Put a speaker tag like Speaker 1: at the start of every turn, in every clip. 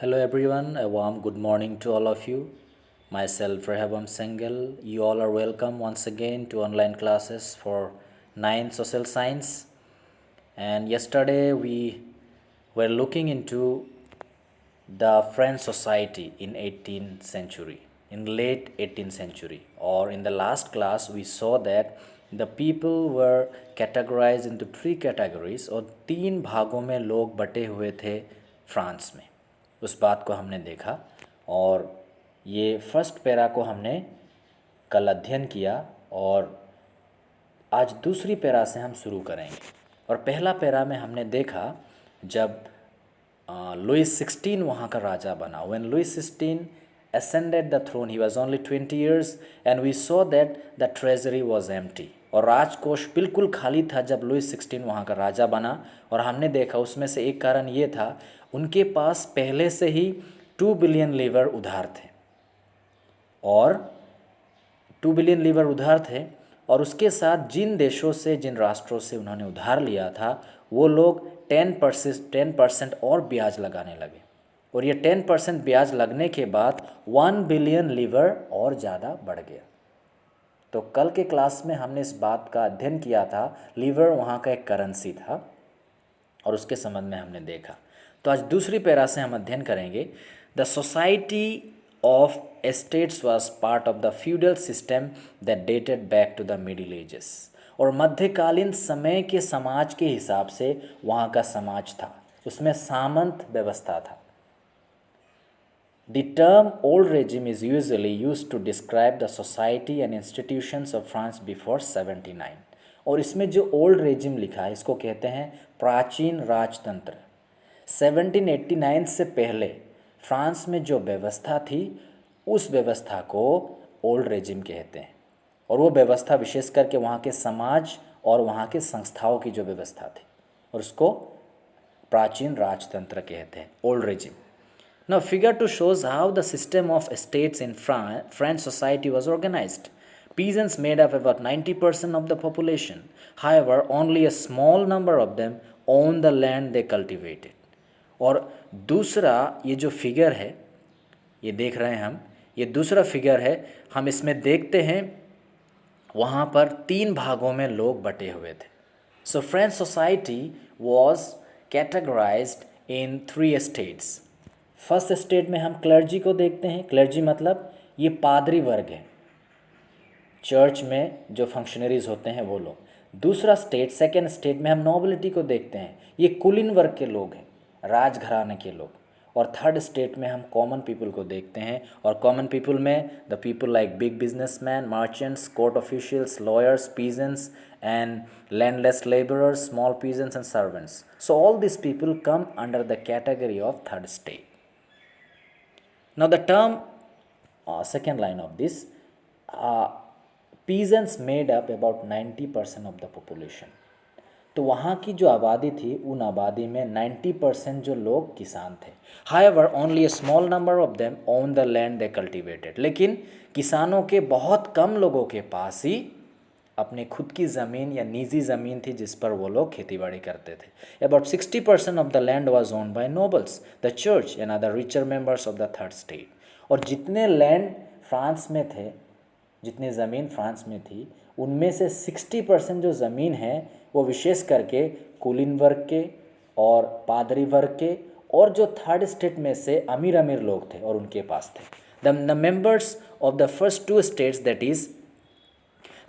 Speaker 1: Hello everyone, a warm good morning to all of you. Myself Rehabam Sengel. You all are welcome once again to online classes for 9th Social Science. And yesterday we were looking into the French society in 18th century, in late 18th century, or in the last class we saw that the people were categorized into three categories और तीन भागों में लोग बटे हुए थे France में। उस बात को हमने देखा और ये फर्स्ट पैरा को हमने कल अध्ययन किया और आज दूसरी पैरा से हम शुरू करेंगे। और पहला पैरा में हमने देखा जब लुइस 16 वहाँ का राजा बना। When Louis 16 ascended the throne, he was only 20 years and we saw that the treasury was empty. और राजकोष बिल्कुल खाली था जब लुइस 16 वहाँ का राजा बना। और हमने देखा उसमें से एक कारण ये था उनके पास पहले से ही 2 बिलियन लीवर उधार थे और 2 बिलियन लीवर उधार थे और उसके साथ जिन देशों से जिन राष्ट्रों से उन्होंने उधार लिया था वो लोग 10% और ब्याज लगाने लगे और ये 10% ब्याज लगने के बाद 1 बिलियन लीवर और ज़्यादा बढ़ गया। तो कल के क्लास में हमने इस बात का अध्ययन किया था। लीवर वहाँ का एक करेंसी था और उसके संबंध में हमने देखा। तो आज दूसरी पैरा से हम अध्ययन करेंगे। The society of estates was part of the feudal system that dated back to the middle ages. और मध्यकालीन समय के समाज के हिसाब से वहाँ का समाज था, उसमें सामंत व्यवस्था था। The term old regime is usually used to describe the society and institutions of France before 79। और इसमें जो ओल्ड रेजिम लिखा है इसको कहते हैं प्राचीन राजतंत्र। 1789 से पहले फ्रांस में जो व्यवस्था थी उस व्यवस्था को ओल्ड रेजिम कहते हैं और वो व्यवस्था विशेष करके वहाँ के समाज और वहाँ के संस्थाओं की जो व्यवस्था थी और उसको प्राचीन राजतंत्र कहते हैं, old regime. Now, figure 2 shows how the system of estates in French society was organized. Peasants made up about 90% of the population. However, only a small number of them owned the land they cultivated. और दूसरा ये जो figure है ये देख रहे हैं हम, ये दूसरा फिगर है। हम इसमें देखते हैं वहाँ पर तीन भागों में लोग बटे हुए थे। So French society was categorized in 3 estates. First state में हम क्लर्जी को देखते हैं। क्लर्जी मतलब ये पादरी वर्ग है, चर्च में जो फंक्शनरीज होते हैं वो लोग। दूसरा स्टेट, सेकेंड स्टेट में हम नोबिलिटी को देखते हैं, ये कुलीन वर्ग के लोग हैं, राजघराने के लोग। और थर्ड स्टेट में हम कॉमन पीपल को देखते हैं और कॉमन पीपल में the people like big businessman, merchants, court officials, lawyers, peasants and landless labourers, small peasants and servants. So all this people come under the category of third state. Now the term second line of this peasants made up about 90% of the population। तो वहाँ की जो आबादी थी उन आबादी में 90% जो लोग किसान थे। However, only a small number of them own the land they cultivated। लेकिन किसानों के बहुत कम लोगों के पास ही अपने खुद की ज़मीन या निजी ज़मीन थी जिस पर वो लोग खेतीबाड़ी करते थे। About 60% of the land was owned by nobles, the church and other richer members of the third state। और जितने लैंड फ्रांस में थे, जितनी ज़मीन फ्रांस में थी उनमें से 60% जो ज़मीन है वो विशेष करके कुलीन वर्ग के और पादरी वर्ग के और जो थर्ड स्टेट में से अमीर अमीर लोग थे और उनके पास थे। The members of the first 2 states, that is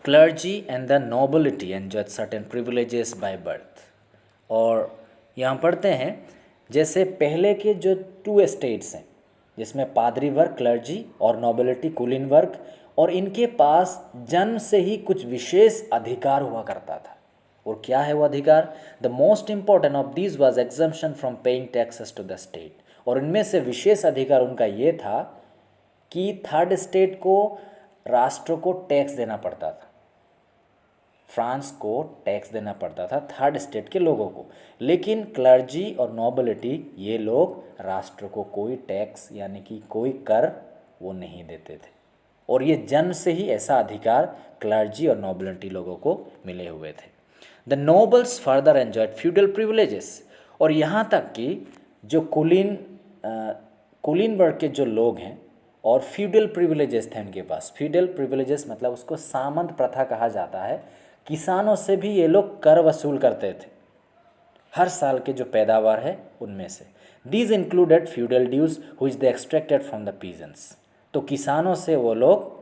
Speaker 1: clergy and the nobility, enjoyed certain privileges by birth। और यहाँ पढ़ते हैं जैसे पहले के जो 2 स्टेट्स हैं जिसमें पादरी वर्ग, क्लर्जी और नोबिलिटी, कुलीन वर्ग, और इनके पास जन्म से ही कुछ विशेष अधिकार हुआ करता था। और क्या है वो अधिकार? The most important of these was exemption from paying taxes to the state. और इनमें से विशेष अधिकार उनका ये था कि थर्ड स्टेट को, राष्ट्र को टैक्स देना पड़ता था, फ्रांस को टैक्स देना पड़ता था थर्ड स्टेट के लोगों को। लेकिन क्लर्जी और नोबिलिटी ये लोग राष्ट्र को कोई टैक्स यानी कि कोई कर वो नहीं देते थे और ये जन्म से ही ऐसा अधिकार क्लर्जी और नोबिलिटी लोगों को मिले हुए थे। The nobles further enjoyed feudal privileges. और यहाँ तक कि जो कुलीन कुलीन वर्ग के जो लोग हैं और फ्यूडल प्रिविलेजेस थे उनके पास। फ्यूडल प्रिविलेजेस मतलब उसको सामंत प्रथा कहा जाता है। किसानों से भी ये लोग कर वसूल करते थे हर साल के जो पैदावार है उनमें से। These included feudal dues which they extracted from the peasants. तो किसानों से वो लोग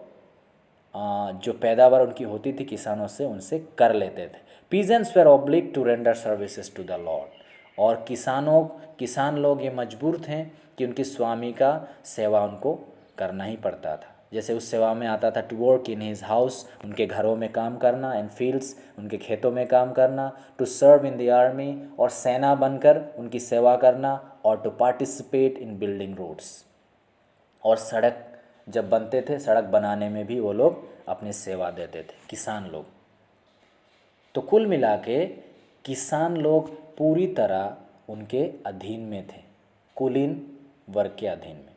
Speaker 1: जो पैदावार उनकी होती थी किसानों से उनसे कर लेते थे। Peasants were obliged to render services to the lord. और किसान लोग ये मजबूर थे कि उनकी स्वामी का सेवा उनको करना ही पड़ता था। जैसे उस सेवा में आता था to work in his house, उनके घरों में काम करना, एंड फील्ड्स, उनके खेतों में काम करना, to serve in the army, और सेना बनकर उनकी सेवा करना, और to participate in building roads. और सड़क जब बनते थे, सड़क बनाने में भी वो लोग अपनी सेवा देते थे किसान लोग। तो कुल मिला के किसान लोग पूरी तरह उनके अधीन में थे, कुलीन वर्ग के अधीन में।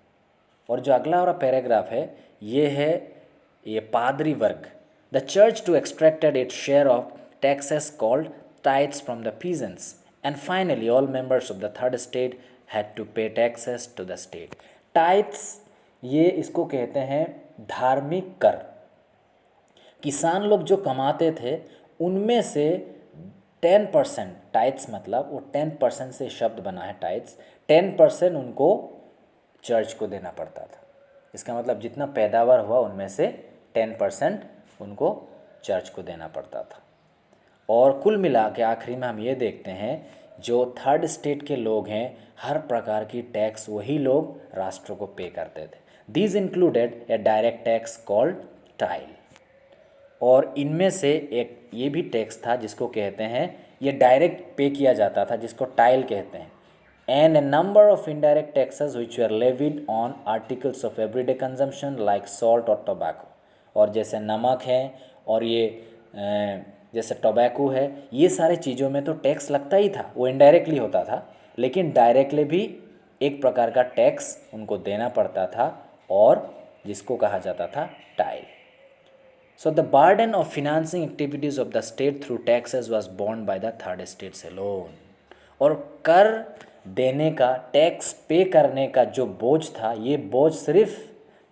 Speaker 1: और जो अगला वाला पैराग्राफ है ये पादरी वर्ग। The church too extracted its share of taxes called tithes from the peasants, and finally all members of the third state had to pay taxes to the state. Tithes ये इसको कहते हैं धार्मिक कर। किसान लोग जो कमाते थे उनमें से 10%, टाइट्स मतलब वो 10% से शब्द बना है टाइट्स, 10% उनको चर्च को देना पड़ता था। इसका मतलब जितना पैदावार हुआ उनमें से 10% उनको चर्च को देना पड़ता था। और कुल मिला के आखिरी में हम ये देखते हैं जो थर्ड स्टेट के लोग हैं हर प्रकार की टैक्स वही लोग राष्ट्र को पे करते थे। These included A direct tax called tile. और इनमें से एक ये भी टैक्स था जिसको कहते हैं, ये डायरेक्ट पे किया जाता था जिसको टाइल कहते हैं। And A number of indirect taxes which were levied on articles of everyday consumption like salt और टोबैको। और जैसे नमक है और ये जैसे टोबैको है, ये सारे चीज़ों में तो टैक्स लगता ही था, वो इनडायरेक्टली होता था, लेकिन डायरेक्टली भी एक प्रकार का टैक्स उनको देना पड़ता था और जिसको कहा जाता था tile. So the burden of financing activities of the state through taxes was borne by the third states alone. और कर देने का, टैक्स पे करने का जो बोझ था, ये बोझ सिर्फ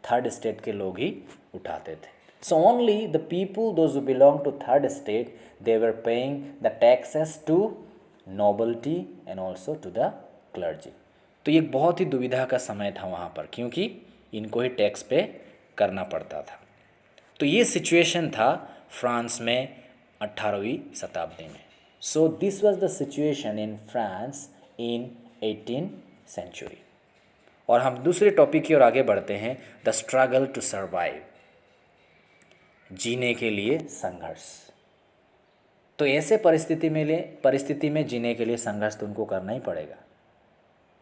Speaker 1: थर्ड स्टेट के लोग ही उठाते थे। So only the people, those who belong to third state, they were paying the taxes to nobility and also to the clergy. तो ये बहुत ही दुविधा का समय था वहाँ पर, क्योंकि इनको ही टैक्स पे करना पड़ता था। तो ये सिचुएशन था फ्रांस में 18वीं शताब्दी में। So this was the situation in France in 18th century. और हम दूसरे टॉपिक की ओर आगे बढ़ते हैं, द स्ट्रगल टू सर्वाइव, जीने के लिए संघर्ष। तो ऐसे परिस्थिति में जीने के लिए संघर्ष तो उनको करना ही पड़ेगा।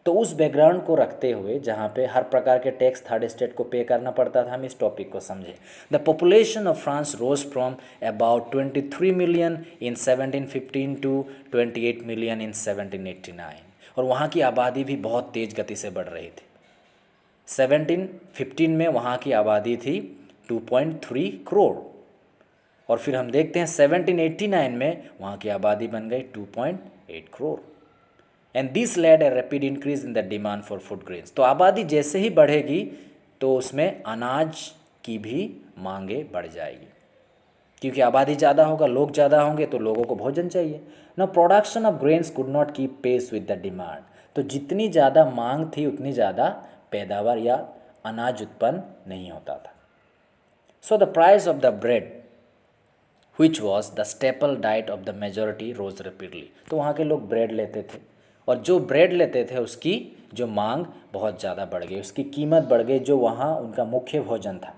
Speaker 1: तो उस बैकग्राउंड को रखते हुए जहाँ पे हर प्रकार के टैक्स थर्ड स्टेट को पे करना पड़ता था, हम इस टॉपिक को समझें। The population of France rose from about 23 million in 1715 to 28 million in 1789। और वहाँ की आबादी भी बहुत तेज़ गति से बढ़ रही थी। 1715 में वहाँ की आबादी थी 2.3 करोड़, और फिर हम देखते हैं 1789 में वहाँ की आबादी बन गई 2.8 crore. And this led a rapid increase in the demand for food grains. तो आबादी जैसे ही बढ़ेगी तो उसमें अनाज की भी मांगे बढ़ जाएगी, क्योंकि आबादी ज़्यादा होगा, लोग ज़्यादा होंगे तो लोगों को भोजन चाहिए। ना production of grains could not keep pace with the demand. तो जितनी ज़्यादा मांग थी उतनी ज़्यादा पैदावार या अनाज उत्पन्न नहीं होता था। So the price of the bread which was the staple diet of the majority rose rapidly। तो वहाँ के लोग ब्रेड लेते थे, और जो ब्रेड लेते थे उसकी जो मांग बहुत ज़्यादा बढ़ गई, उसकी कीमत बढ़ गई, जो वहाँ उनका मुख्य भोजन था।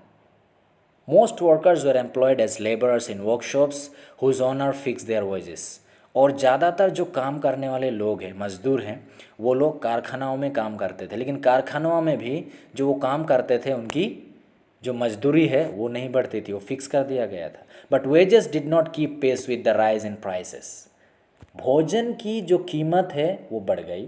Speaker 1: Most workers were employed as labourers in workshops whose owner fix their wages. और ज़्यादातर जो काम करने वाले लोग हैं, मजदूर हैं, वो लोग कारखानाओं में काम करते थे, लेकिन कारखानों में भी जो वो काम करते थे उनकी जो मजदूरी है वो नहीं बढ़ती थी, वो फिक्स कर दिया गया था। But wages did not keep pace with the rise in prices. भोजन की जो कीमत है वो बढ़ गई,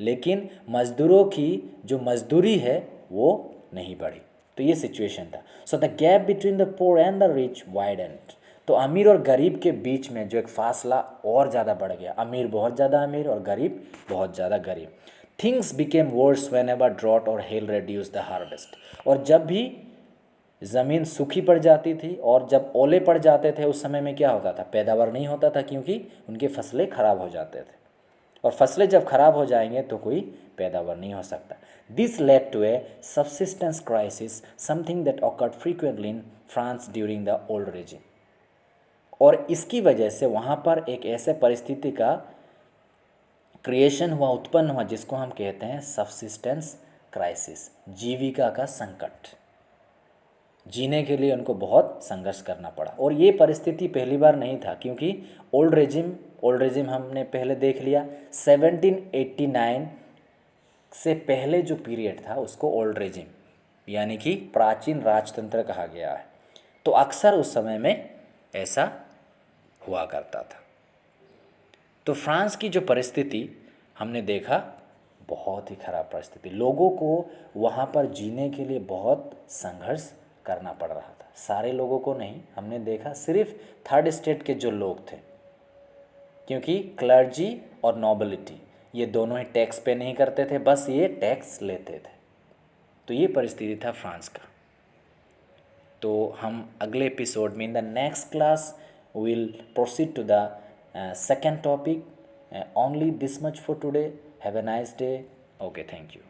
Speaker 1: लेकिन मजदूरों की जो मजदूरी है वो नहीं बढ़ी। तो ये सिचुएशन था। So the gap between the poor and the rich widened. तो अमीर और गरीब के बीच में जो एक फासला और ज़्यादा बढ़ गया, अमीर बहुत ज़्यादा अमीर और गरीब बहुत ज़्यादा गरीब। Things became worse whenever drought और हेल रेड्यूस द हार्वेस्ट। और जब भी ज़मीन सूखी पड़ जाती थी और जब ओले पड़ जाते थे उस समय में क्या होता था, पैदावार नहीं होता था, क्योंकि उनकी फसलें खराब हो जाते थे। और फसलें जब खराब हो जाएंगे तो कोई पैदावार नहीं हो सकता। This led to a subsistence crisis, something that occurred frequently in France during the old regime. और इसकी वजह से वहाँ पर एक ऐसे परिस्थिति का क्रिएशन हुआ, उत्पन्न हुआ, जिसको हम कहते हैं सबसिस्टेंस क्राइसिस, जीविका का संकट। जीने के लिए उनको बहुत संघर्ष करना पड़ा। और ये परिस्थिति पहली बार नहीं था, क्योंकि ओल्ड रेजिम हमने पहले देख लिया। 1789 से पहले जो पीरियड था उसको ओल्ड रेजिम यानी कि प्राचीन राजतंत्र कहा गया है। तो अक्सर उस समय में ऐसा हुआ करता था। तो फ्रांस की जो परिस्थिति हमने देखा, बहुत ही खराब परिस्थिति, लोगों को वहाँ पर जीने के लिए बहुत संघर्ष करना पड़ रहा था। सारे लोगों को नहीं, हमने देखा सिर्फ थर्ड स्टेट के जो लोग थे, क्योंकि क्लर्जी और नोबिलिटी ये दोनों ही टैक्स पे नहीं करते थे, बस ये टैक्स लेते थे। तो ये परिस्थिति था फ्रांस का। तो हम अगले एपिसोड में, in the next class, will proceed to the second topic. Only this much for today. Have a nice day. Okay, thank you.